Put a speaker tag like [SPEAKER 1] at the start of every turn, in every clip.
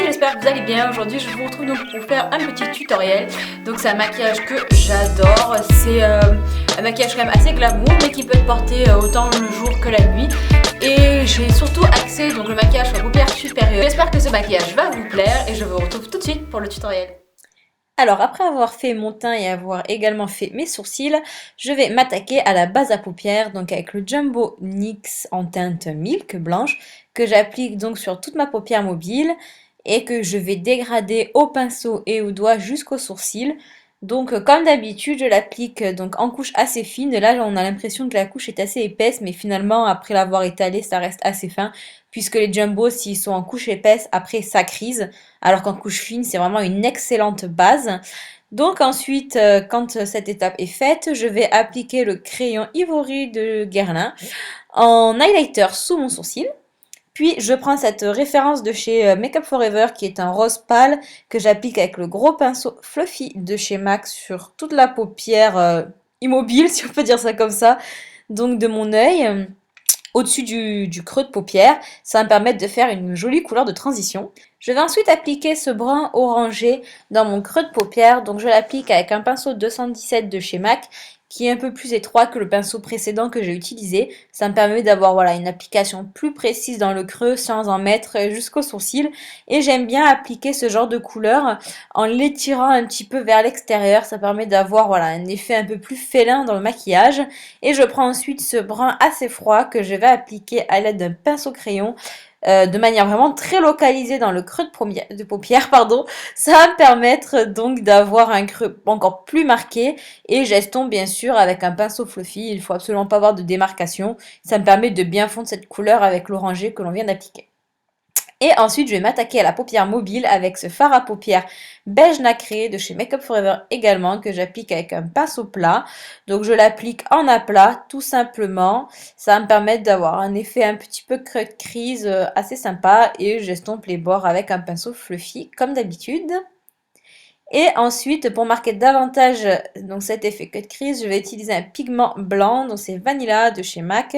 [SPEAKER 1] j'espère que vous allez bien. Aujourd'hui je vous retrouve donc pour faire un petit tutoriel. Donc c'est un maquillage que j'adore. C'est un maquillage quand même assez glamour mais qui peut être porté autant le jour que la nuit. Et j'ai surtout axé donc le maquillage sur la paupière supérieure. J'espère que ce maquillage va vous plaire et je vous retrouve tout de suite pour le tutoriel.
[SPEAKER 2] Alors, après avoir fait mon teint et avoir également fait mes sourcils, je vais m'attaquer à la base à paupières, donc avec le Jumbo NYX en teinte Milk blanche, que j'applique donc sur toute ma paupière mobile et que je vais dégrader au pinceau et au doigt jusqu'aux sourcils. Donc, comme d'habitude, je l'applique donc en couche assez fine. Là, on a l'impression que la couche est assez épaisse, mais finalement, après l'avoir étalée, ça reste assez fin, puisque les Jumbo, s'ils sont en couche épaisse, après ça crise alors qu'en couche fine, c'est vraiment une excellente base. Donc ensuite, quand cette étape est faite, je vais appliquer le crayon Ivory de Guerlain en highlighter sous mon sourcil. Puis je prends cette référence de chez Makeup Forever qui est un rose pâle que j'applique avec le gros pinceau Fluffy de chez MAC sur toute la paupière immobile, si on peut dire ça comme ça, donc de mon œil au-dessus du creux de paupière. Ça va me permettre de faire une jolie couleur de transition. Je vais ensuite appliquer ce brun orangé dans mon creux de paupière. Donc je l'applique avec un pinceau 217 de chez MAC qui est un peu plus étroit que le pinceau précédent que j'ai utilisé. Ça me permet d'avoir voilà, une application plus précise dans le creux sans en mettre jusqu'aux sourcils. Et j'aime bien appliquer ce genre de couleur en l'étirant un petit peu vers l'extérieur. Ça permet d'avoir voilà, un effet un peu plus félin dans le maquillage. Et je prends ensuite ce brun assez froid que je vais appliquer à l'aide d'un pinceau crayon de manière vraiment très localisée dans le creux de paupière, pardon. Ça va me permettre donc d'avoir un creux encore plus marqué et j'estompe bien sûr avec un pinceau fluffy. Il faut absolument pas avoir de démarcation. Ça me permet de bien fondre cette couleur avec l'orangé que l'on vient d'appliquer. Et ensuite, je vais m'attaquer à la paupière mobile avec ce fard à paupières beige nacré de chez Makeup Forever également, que j'applique avec un pinceau plat. Donc je l'applique en aplat, tout simplement. Ça va me permettre d'avoir un effet un petit peu creux de crise assez sympa. Et j'estompe les bords avec un pinceau fluffy, comme d'habitude. Et ensuite, pour marquer davantage donc cet effet cut crease, je vais utiliser un pigment blanc, donc c'est Vanilla de chez MAC,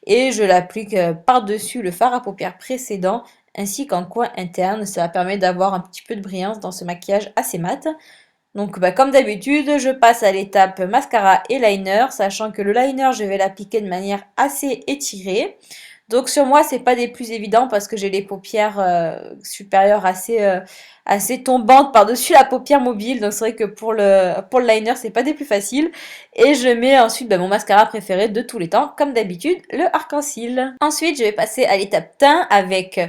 [SPEAKER 2] et je l'applique par-dessus le fard à paupières précédent, ainsi qu'en coin interne. Ça va permettre d'avoir un petit peu de brillance dans ce maquillage assez mat. Donc comme d'habitude, je passe à l'étape mascara et liner, sachant que le liner, je vais l'appliquer de manière assez étirée. Donc sur moi, c'est pas des plus évidents parce que j'ai les paupières supérieures assez tombantes par-dessus la paupière mobile. Donc c'est vrai que pour le liner, c'est pas des plus faciles. Et je mets ensuite mon mascara préféré de tous les temps, comme d'habitude, le arc-en-ciel. Ensuite, je vais passer à l'étape teint avec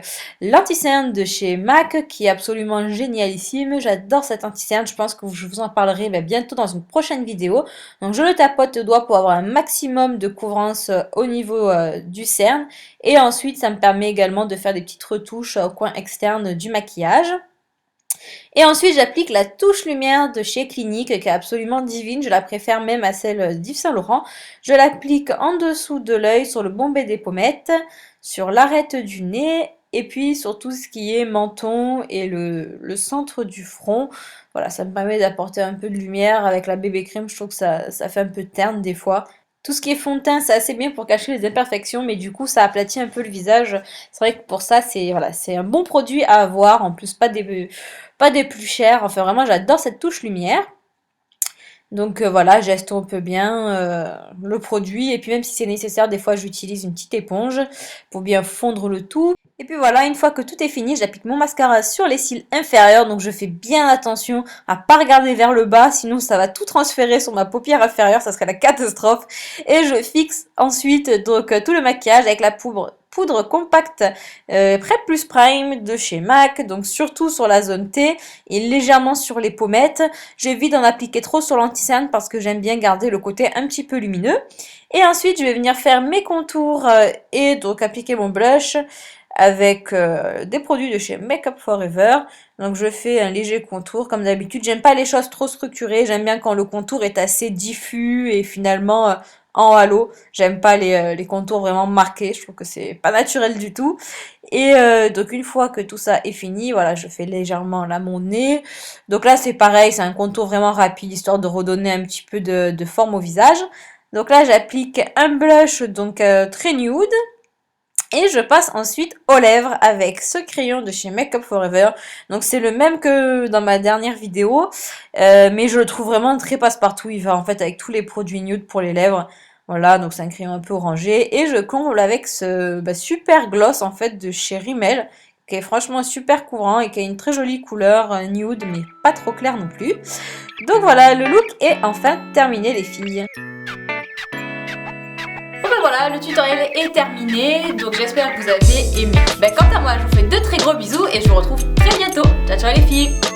[SPEAKER 2] l'anti-cerne de chez MAC qui est absolument génialissime. J'adore cet anti-cerne. Je pense que je vous en parlerai bientôt dans une prochaine vidéo. Donc je le tapote au doigt pour avoir un maximum de couvrance au niveau du cerne. Et ensuite, ça me permet également de faire des petites retouches au coin externe du maquillage. Et ensuite, j'applique la touche lumière de chez Clinique, qui est absolument divine. Je la préfère même à celle d'Yves Saint Laurent. Je l'applique en dessous de l'œil, sur le bombé des pommettes, sur l'arête du nez, et puis sur tout ce qui est menton et le centre du front. Voilà, ça me permet d'apporter un peu de lumière avec la bébé crème. Je trouve que ça fait un peu terne des fois. Tout ce qui est fond de teint, c'est assez bien pour cacher les imperfections, mais du coup, ça aplatit un peu le visage. C'est vrai que pour ça, c'est voilà, c'est un bon produit à avoir. En plus, pas des plus chers. Enfin, vraiment, j'adore cette touche lumière. Donc voilà, j'estompe bien le produit. Et puis même si c'est nécessaire, des fois, j'utilise une petite éponge pour bien fondre le tout. Et puis voilà, une fois que tout est fini, j'applique mon mascara sur les cils inférieurs. Donc je fais bien attention à pas regarder vers le bas, sinon ça va tout transférer sur ma paupière inférieure, ça serait la catastrophe. Et je fixe ensuite donc tout le maquillage avec la poudre compacte Prep Plus Prime de chez MAC, donc surtout sur la zone T et légèrement sur les pommettes. J'évite d'en appliquer trop sur l'anti-cerne parce que j'aime bien garder le côté un petit peu lumineux. Et ensuite, je vais venir faire mes contours et donc appliquer mon blush avec des produits de chez Makeup Forever. Donc je fais un léger contour comme d'habitude. J'aime pas les choses trop structurées. J'aime bien quand le contour est assez diffus et finalement en halo. J'aime pas les contours vraiment marqués. Je trouve que c'est pas naturel du tout. Et donc une fois que tout ça est fini, voilà, je fais légèrement là mon nez. Donc là c'est pareil, c'est un contour vraiment rapide histoire de redonner un petit peu de forme au visage. Donc là j'applique un blush donc très nude. Et je passe ensuite aux lèvres avec ce crayon de chez Make Up Forever. Donc c'est le même que dans ma dernière vidéo, mais je le trouve vraiment très passe-partout. Il va en fait avec tous les produits nude pour les lèvres. Voilà, donc c'est un crayon un peu orangé. Et je comble avec ce super gloss en fait de chez Rimmel, qui est franchement super courant et qui a une très jolie couleur nude, mais pas trop claire non plus. Donc voilà, le look est enfin terminé les filles.
[SPEAKER 1] Bon ben voilà, le tutoriel est terminé, donc j'espère que vous avez aimé. Quant à moi, je vous fais de très gros bisous et je vous retrouve très bientôt. Ciao ciao les filles!